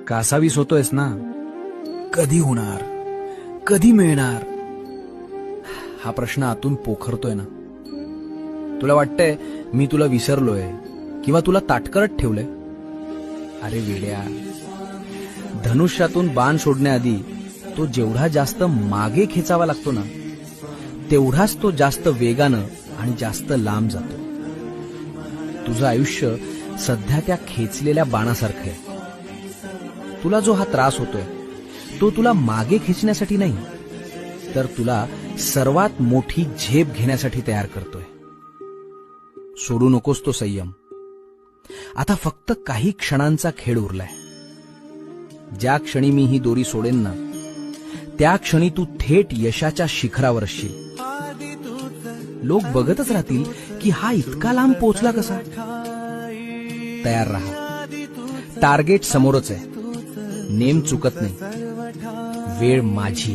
कासावीस होतोयस ना? कधी होणार, कधी मिळणार, हा प्रश्न आतून पोखरतोय ना. तुला वाटतंय मी तुला विसरलोय किंवा तुला ताटकरत ठेवलंय. अरे वेड्या, धनुष्यातून बाण सोडण्याआधी तो जेवढा जास्त मागे खेचावा लागतो ना, तेवढाच तो जास्त वेगानं आणि जास्त लांब जातो. तुझं आयुष्य सध्या त्या खेचलेल्या बाणासारखं आहे. तुला जो हा त्रास होतोय तो तुला मागे खेचण्यासाठी नाही, तर तुला सर्वात मोठी झेप घेण्यासाठी तयार करतोय. सोडू नकोस तो संयम. आता फक्त काही क्षणांचा खेळ उरलाय. ज्या क्षणी मी ही दोरी सोडेन ना, त्या क्षणी तू थेट यशाच्या शिखरावर असशील. लोक बघतच राहतील की हा इतका लांब पोहोचला कसा. तयार राहा. टार्गेट समोरच आहे. नेम चुकत नाही. वेळ माझी.